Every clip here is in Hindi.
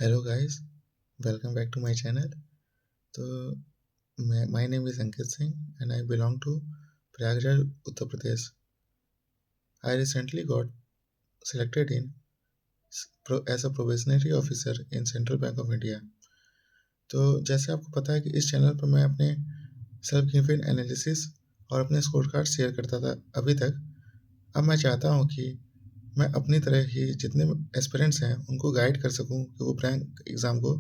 Hello guys, welcome back to my channel. तो my name is Ankit Singh and I belong to Prayagraj, Uttar Pradesh. I recently got selected in as a probationary officer in Central Bank of India। तो जैसे आपको पता है कि इस चैनल पर मैं अपने सेल्फ गिवन एनालिसिस और अपने स्कोर कार्ड शेयर करता था अभी तक। अब मैं चाहता हूँ कि मैं अपनी तरह ही जितने एस्पिरेंट्स हैं उनको गाइड कर सकूँ कि वो बैंक एग्ज़ाम को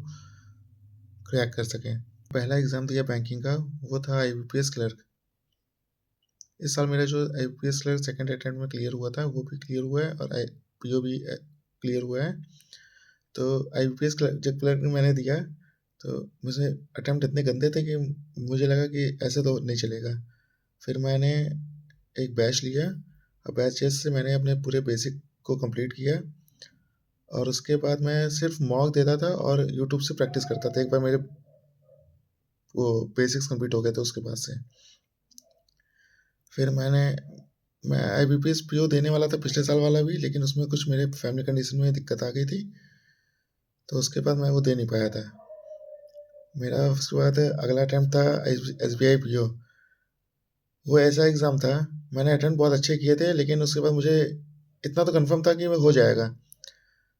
क्रैक कर सकें। पहला एग्ज़ाम दिया बैंकिंग का, वो था IBPS क्लर्क। इस साल मेरा जो IBPS क्लर्क सेकंड अटेम्प्ट में क्लियर हुआ था वो भी क्लियर हुआ है और PO भी क्लियर हुआ है। तो IBPS क्लर्क मैंने दिया तो मुझे अटेम्प्ट इतने गंदे थे कि मुझे लगा कि ऐसे तो नहीं चलेगा। फिर मैंने एक बैच लिया और बैच से मैंने अपने पूरे बेसिक को कंप्लीट किया और उसके बाद मैं सिर्फ मॉक देता था और यूट्यूब से प्रैक्टिस करता था। एक बार मेरे वो बेसिक्स कंप्लीट हो गए थे उसके बाद से। फिर मैं IBPS PO देने वाला था पिछले साल वाला भी, लेकिन उसमें कुछ मेरे फैमिली कंडीशन में दिक्कत आ गई थी, तो उसके बाद मैं वो दे नहीं पाया था। मेरा उसके बाद अगला अटैम्प्ट था SBI PO। वो ऐसा एग्ज़ाम था, मैंने अटेम्प्ट बहुत अच्छे किए थे, लेकिन उसके बाद मुझे इतना तो कंफर्म था कि वो हो जाएगा,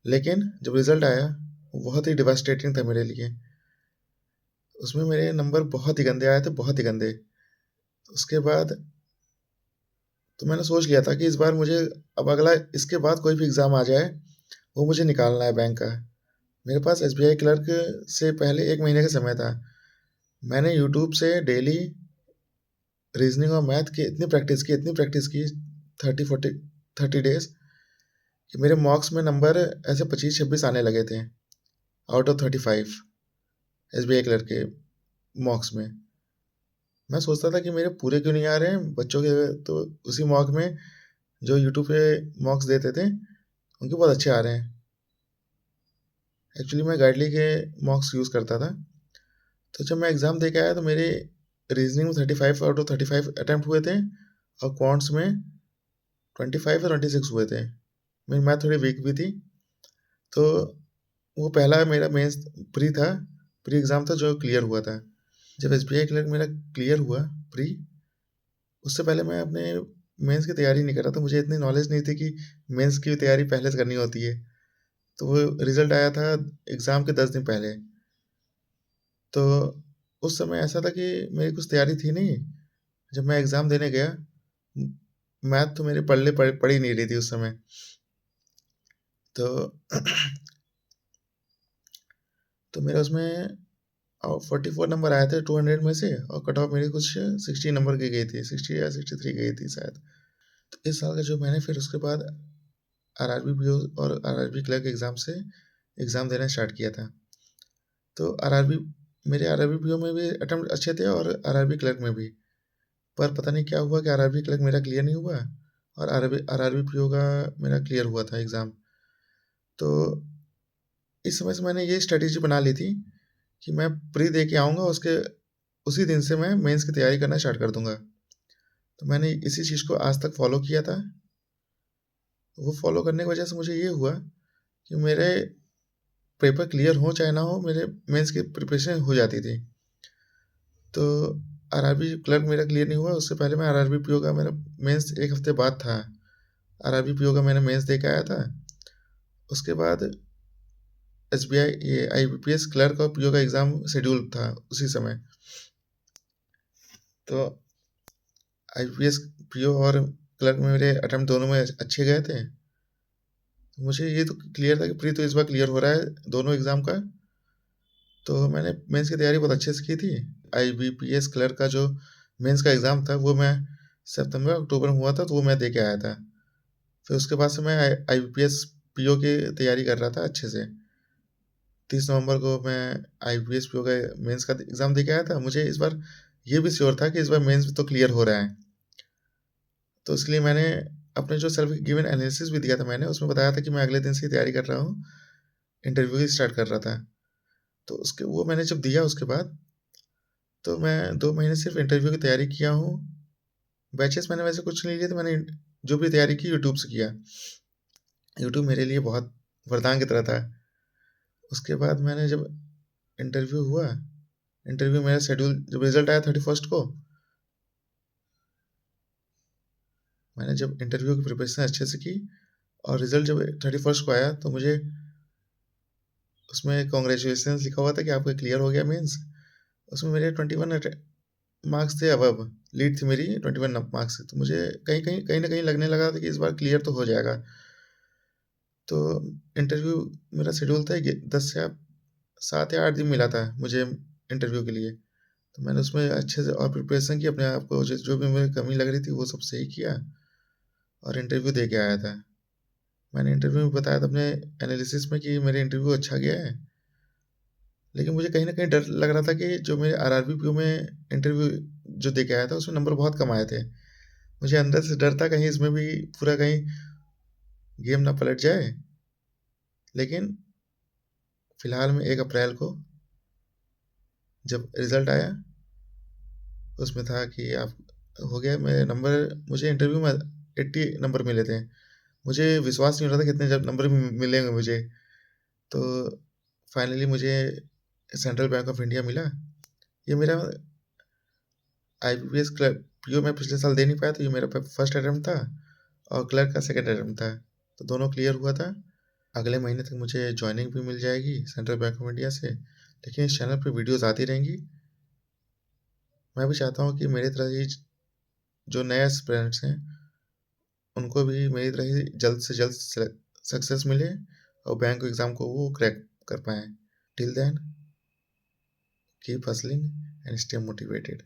लेकिन जब रिज़ल्ट आया वो बहुत ही डिवास्टेटिंग था मेरे लिए। उसमें मेरे नंबर बहुत ही गंदे आए थे, बहुत ही गंदे। उसके बाद तो मैंने सोच लिया था कि इस बार मुझे अब अगला इसके बाद कोई भी एग्ज़ाम आ जाए वो मुझे निकालना है बैंक का। मेरे पास SBI क्लर्क से पहले 1 महीने का समय था। मैंने यूट्यूब से डेली रीजनिंग और मैथ की इतनी प्रैक्टिस की 30 डेज कि मेरे मॉक्स में नंबर ऐसे 25-26 आने लगे थे आउट ऑफ 35 SBI क्लर्क के मॉक्स में। मैं सोचता था कि मेरे पूरे क्यों नहीं आ रहे हैं बच्चों के, तो उसी मॉक में जो यूट्यूब पे मॉक्स देते थे उनके बहुत अच्छे आ रहे हैं। एक्चुअली मैं गाइडली के मॉक्स यूज़ करता था। तो जब मैं एग्ज़ाम दे के आया तो मेरे रीजनिंग में 35 आउट ऑफ 35 अटैम्प्ट हुए थे और क्वांट्स में 25 या 26 हुए थे। मेरी मैथ थोड़ी वीक भी थी। तो वो पहला मेरा मेंस प्री एग्ज़ाम था जो क्लियर हुआ था। जब SBI क्लर्क मेरा क्लियर हुआ प्री, उससे पहले मैं अपने मेंस की तैयारी नहीं कर रहा था। मुझे इतनी नॉलेज नहीं थी कि मेंस की तैयारी पहले से करनी होती है। तो वो रिज़ल्ट आया था एग्ज़ाम के 10 दिन पहले। तो उस समय ऐसा था कि मेरी कुछ तैयारी थी नहीं। जब मैं एग्ज़ाम देने गया, मैथ तो मेरे पढ़ ही नहीं रही थी उस समय। तो तो मेरा उसमें 44 नंबर आए थे 200 में से, और कट ऑफ मेरी कुछ 60 नंबर की गई थी, 60 या 63 गई थी शायद। तो इस साल का जो मैंने फिर उसके बाद RRB PO और RRB क्लर्क एग्ज़ाम से एग्ज़ाम देना स्टार्ट किया था। तो मेरे RRB PO में भी अटेम्प्ट अच्छे थे और RRB क्लर्क में भी। पर पता नहीं क्या हुआ कि RRB क्लर्क मेरा क्लियर नहीं हुआ और RRB PO का मेरा क्लियर हुआ था एग्ज़ाम। तो इस समय से मैंने ये स्ट्रेटेजी बना ली थी कि मैं प्री दे के आऊँगा, उसके उसी दिन से मैं मेंस की तैयारी करना स्टार्ट कर दूँगा। तो मैंने इसी चीज़ को आज तक फॉलो किया था। वो फॉलो करने की वजह से मुझे ये हुआ कि मेरे पेपर क्लियर हो चाहे ना हो, मेरे मेंस की प्रिपरेशन हो जाती थी। तो RRB क्लर्क मेरा क्लियर नहीं हुआ, उससे पहले मैं RRB PO का मेरा मेंस 1 हफ्ते बाद था। RRB PO का मैंने मेंस दे के आया था। उसके बाद SBI ये IBPS क्लर्क और PO का एग्ज़ाम शेड्यूल था उसी समय। तो IBPS PO और क्लर्क में मेरे अटेम्प्ट दोनों में अच्छे गए थे। तो मुझे ये तो क्लियर था कि प्री तो इस बार क्लियर हो रहा है दोनों एग्ज़ाम का। तो मैंने मेंस की तैयारी बहुत अच्छे से की थी। IBPS क्लर्क का जो मेंस का एग्ज़ाम था वो मैं सितंबर अक्टूबर में हुआ था, तो वो मैं दे के आया था। फिर उसके बाद से मैं IBPS PO की तैयारी कर रहा था अच्छे से। 30 नवंबर को मैं IBPS PO का मेंस का एग्ज़ाम दे के आया था। मुझे इस बार ये भी श्योर था कि इस बार मेंस तो क्लियर हो रहा है। तो इसलिए मैंने अपने जो सेल्फ गिवन एनालिसिस भी दिया था मैंने, उसमें बताया था कि मैं अगले दिन से ही तैयारी कर रहा हूँ, इंटरव्यू की स्टार्ट कर रहा था। तो उसके वो मैंने जब दिया उसके बाद, तो मैं 2 महीने सिर्फ इंटरव्यू की तैयारी किया हूँ। बैचेस मैंने वैसे कुछ नहीं लिए थे, मैंने जो भी तैयारी की यूट्यूब से किया। यूट्यूब मेरे लिए बहुत वरदान की तरह था। उसके बाद मैंने जब इंटरव्यू हुआ, इंटरव्यू मेरा शेड्यूल जब रिजल्ट आया 31st को, मैंने जब इंटरव्यू की प्रिपरेशन अच्छे से की और रिजल्ट जब 31st को आया तो मुझे उसमें कॉन्ग्रेचुलेसन लिखा हुआ था कि आपका क्लियर हो गया मेंस। उसमें मेरे 21 मार्क्स थे अबव, लीड थी मेरी 21 मार्क्स से, तो मुझे कहीं ना कहीं लगने लगा था कि इस बार क्लियर तो हो जाएगा। तो इंटरव्यू मेरा शेड्यूल था 10 या 7 या 8 दिन मिला था मुझे इंटरव्यू के लिए। तो मैंने उसमें अच्छे से और प्रिपरेशन की, अपने आप को जो भी मेरी कमी लग रही थी वो सब सही किया और इंटरव्यू दे के आया था। मैंने इंटरव्यू में बताया था अपने एनालिसिस में कि मेरे इंटरव्यू अच्छा गया है, लेकिन मुझे कहीं न कहीं डर लग रहा था कि जो मेरे आरआरबी पीओ में इंटरव्यू जो दे के आया था, उसमें नंबर बहुत कम आए थे। मुझे अंदर से डर था कहीं इसमें भी पूरा कहीं गेम ना पलट जाए। लेकिन फिलहाल में 1 अप्रैल को जब रिज़ल्ट आया, उसमें था कि आप हो गया मेरे नंबर, मुझे इंटरव्यू में 80 नंबर मिले थे। मुझे विश्वास नहीं हो रहा था कि इतने जब नंबर मिलेंगे मुझे। तो फाइनली मुझे सेंट्रल बैंक ऑफ इंडिया मिला। ये मेरा आईबीपीएस क्लर्क पीओ मैं पिछले साल दे नहीं पाया, तो ये मेरा फर्स्ट अटेम्प्ट था और क्लर्क का सेकंड अटेम्प्ट था, तो दोनों क्लियर हुआ था। अगले महीने तक मुझे जॉइनिंग भी मिल जाएगी सेंट्रल बैंक ऑफ इंडिया से। लेकिन इस चैनल पे वीडियोस आती रहेंगी। मैं भी चाहता हूँ कि मेरी तरह ही जो नए एस्पिरेंट्स हैं उनको भी मेरी तरह ही जल्द से जल्द सक्सेस मिले और बैंक एग्ज़ाम को वो क्रैक कर पाएँ। Till then keep hustling and stay motivated.